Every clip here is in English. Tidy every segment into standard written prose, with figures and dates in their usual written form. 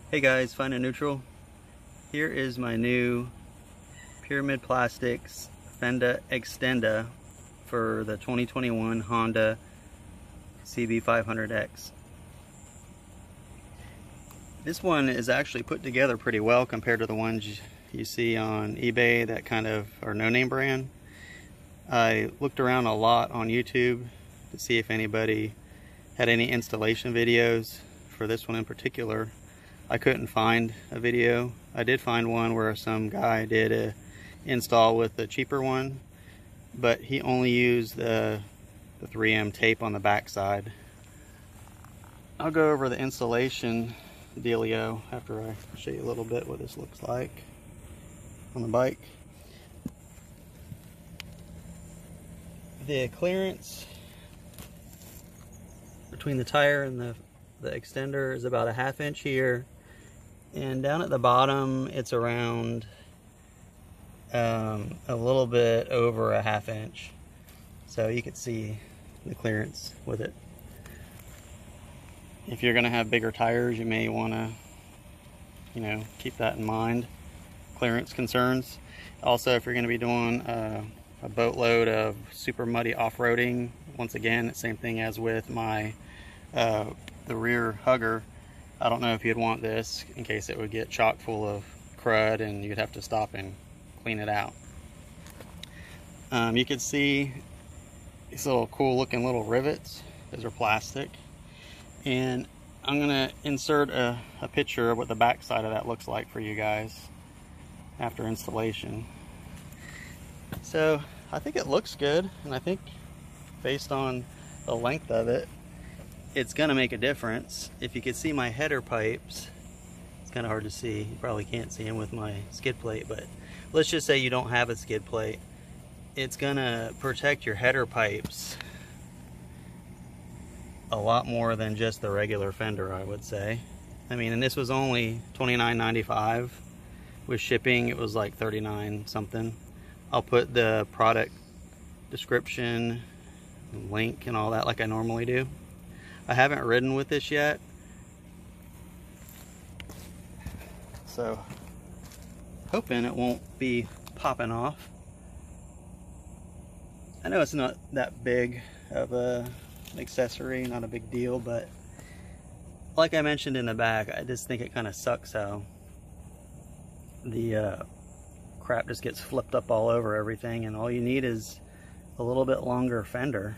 Hey guys, Fine and Neutral. Here is my new Pyramid Plastics Fenda Extenda for the 2021 Honda CB500X. This one is actually put together pretty well compared to the ones you see on eBay that kind of are no-name brand. I looked around a lot on YouTube to see if anybody had any installation videos for this one in particular. I couldn't find a video. I did find one where some guy did a install with a cheaper one, but he only used the 3M tape on the back side. I'll go over the installation dealio after I show you a little bit what this looks like on the bike. The clearance between the tire and the extender is about a ½ inch here, and down at the bottom it's around a little bit over a ½ inch, so you can see the clearance with it. If you're going to have bigger tires, you may want to keep that in mind, clearance concerns. Also, if you're going to be doing a boatload of super muddy off-roading, once again, same thing as with my the rear hugger. I don't know if you'd want this in case it would get chock full of crud and you'd have to stop and clean it out. You can see these little cool looking little rivets. Those are plastic. And I'm gonna insert a picture of what the back side of that looks like for you guys after installation. So I think it looks good, and I think based on the length of it, it's gonna make a difference. If you could see my header pipes, it's kind of hard to see, you probably can't see them with my skid plate, but let's just say you don't have a skid plate, it's gonna protect your header pipes a lot more than just the regular fender, I would say. I mean, and this was only $29.95. With shipping it was like $39 something. I'll put the product description, link and all that like I normally do. I haven't ridden with this yet, so hoping it won't be popping off. I know it's not that big of an accessory, not a big deal, but like I mentioned in the back, I just think it kind of sucks how the crap just gets flipped up all over everything, and all you need is a little bit longer fender.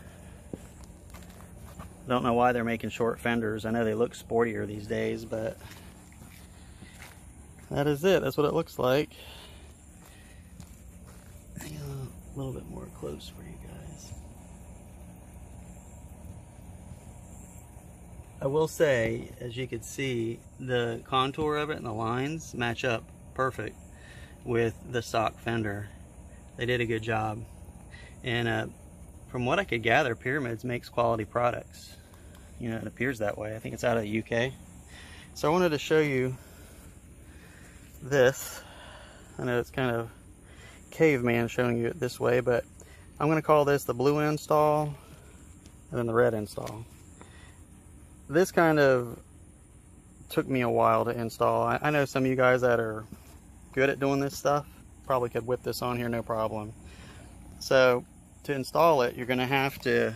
I don't know why they're making short fenders. I know they look sportier these days, but that is it. That's what it looks like. Hang on a little bit more close for you guys. I will say, as you can see, the contour of it and the lines match up perfect with the stock fender. They did a good job. And from what I could gather, Pyramids makes quality products. You know, it appears that way. I think it's out of the UK. So I wanted to show you this. I know it's kind of caveman showing you it this way, but I'm going to call this the blue install and then the red install. This kind of took me a while to install. I know some of you guys that are good at doing this stuff probably could whip this on here no problem. So to install it, you're going to have to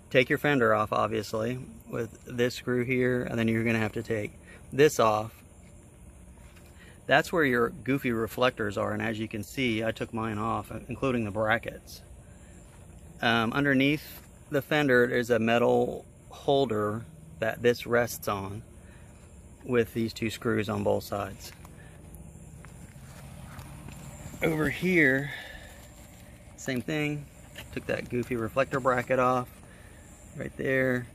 take your fender off, obviously, with this screw here, and then you're going to have to take this off. That's where your goofy reflectors are, and as you can see, I took mine off, including the brackets. Underneath the fender is a metal holder that this rests on with these two screws on both sides. Over here, same thing. Took that goofy reflector bracket off right there.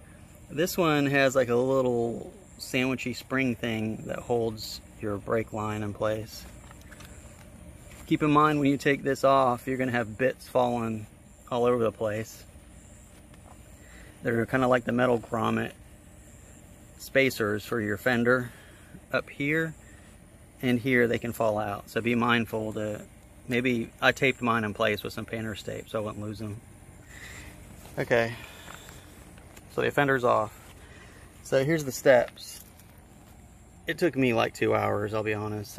This one has like a little sandwichy spring thing that holds your brake line in place. Keep in mind when you take this off, you're going to have bits falling all over the place. They're kind of like the metal grommet spacers for your fender. Up here and here they can fall out, so be mindful to maybe, I taped mine in place with some painter's tape so I wouldn't lose them. Okay, so the fender's off. So here's the steps. it took me like 2 hours, I'll be honest.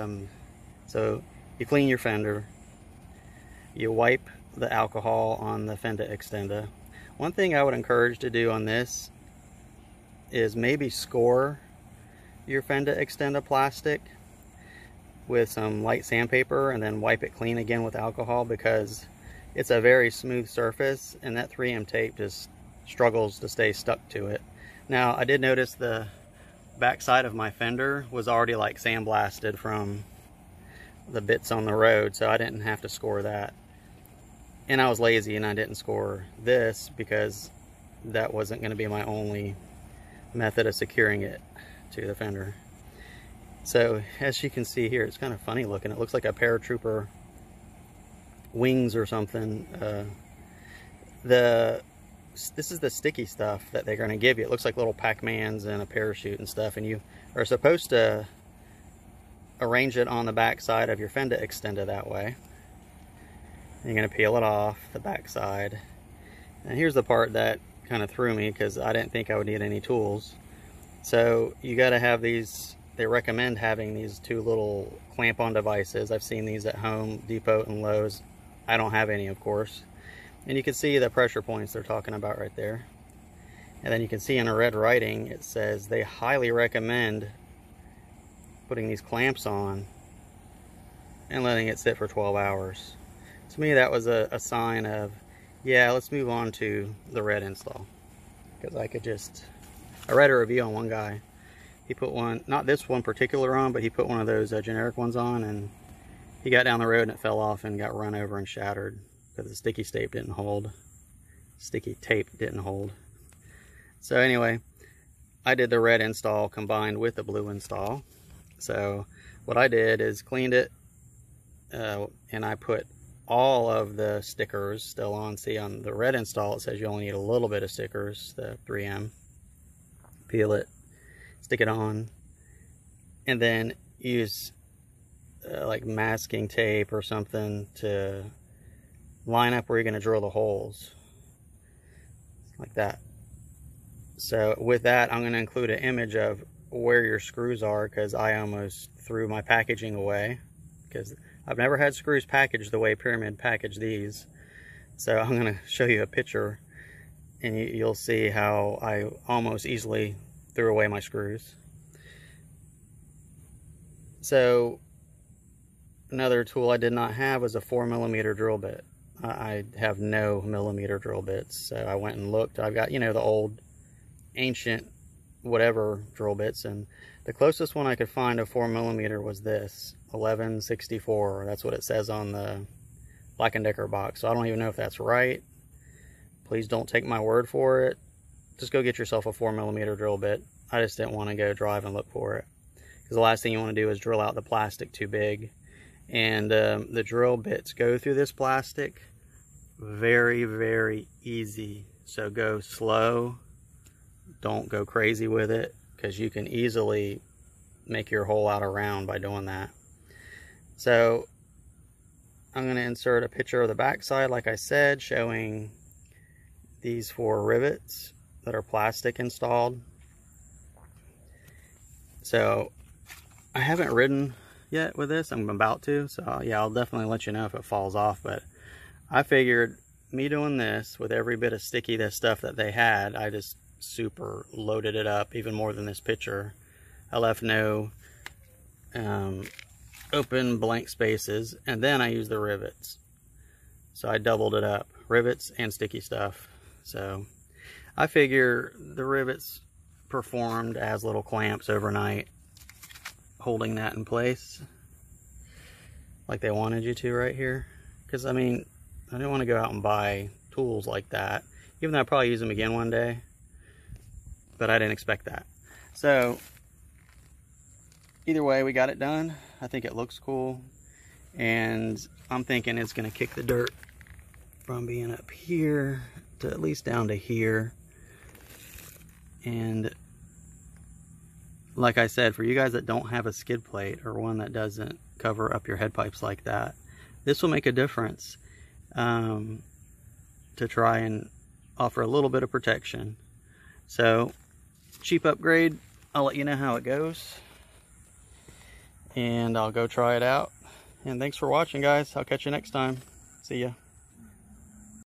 So you clean your fender, you wipe the alcohol on the Fenda Extenda. One thing I would encourage to do on this is maybe score your Fenda Extenda plastic with some light sandpaper and then wipe it clean again with alcohol, because it's a very smooth surface and that 3M tape just struggles to stay stuck to it. Now, I did notice the back side of my fender was already like sandblasted from the bits on the road, so I didn't have to score that. And I was lazy and I didn't score this because that wasn't going to be my only method of securing it to the fender. So as you can see here, it's kind of funny looking. It looks like a paratrooper wings or something. This is the sticky stuff that they're going to give you. It looks like little Pac-Mans and a parachute and stuff, and you are supposed to arrange it on the back side of your Fenda Extenda that way. You're going to peel it off the back side. And here's the part that kind of threw me, because I didn't think I would need any tools. So you got to have these, they recommend having these two little clamp-on devices. I've seen these at Home Depot and Lowe's. I don't have any, of course. And you can see the pressure points they're talking about right there. And then you can see in a red writing, it says they highly recommend putting these clamps on and letting it sit for 12 hours. To me, that was a sign of, yeah, let's move on to the red install. Because I read a review on one guy. He put one, not this one particular on, but he put one of those generic ones on, and he got down the road and it fell off and got run over and shattered because the sticky tape didn't hold. Sticky tape didn't hold. So anyway, I did the red install combined with the blue install. So what I did is cleaned it, and I put all of the stickers still on. See, on the red install it says you only need a little bit of stickers, the 3M. Peel it, stick it on, and then use like masking tape or something to line up where you're going to drill the holes, like that. So with that, I'm going to include an image of where your screws are, because I almost threw my packaging away, because I've never had screws packaged the way Pyramid packaged these. So I'm going to show you a picture, and you'll see how I almost easily threw away my screws. So another tool I did not have was a 4mm drill bit. I have no millimeter drill bits, so I went and looked. I've got, you know, the old ancient whatever drill bits, and the closest one I could find of 4mm was this 1164. That's what it says on the Black & Decker box. So I don't even know if that's right. Please don't take my word for it. Just go get yourself a 4mm drill bit. I just didn't want to go drive and look for it, because the last thing you want to do is drill out the plastic too big. And the drill bits go through this plastic very, very easy. So go slow. Don't go crazy with it, because you can easily make your hole out of round by doing that. So I'm going to insert a picture of the back side, like I said, showing these 4 rivets that are plastic installed. So I haven't ridden yet with this. I'm about to, so yeah, I'll definitely let you know if it falls off. But I figured me doing this with every bit of sticky this stuff that they had, I just super loaded it up, even more than this picture. I left no open blank spaces, and then I used the rivets. So I doubled it up, rivets and sticky stuff. So I figure the rivets performed as little clamps overnight, holding that in place like they wanted you to right here. Because I mean, I didn't want to go out and buy tools like that, even though I'll probably use them again one day, but I didn't expect that. So either way, we got it done. I think it looks cool, and I'm thinking it's going to kick the dirt from being up here to at least down to here. And like I said, for you guys that don't have a skid plate or one that doesn't cover up your head pipes like that, this will make a difference to try and offer a little bit of protection. So cheap upgrade. I'll let you know how it goes. and I'll go try it out. And thanks for watching, guys. I'll catch you next time. See ya.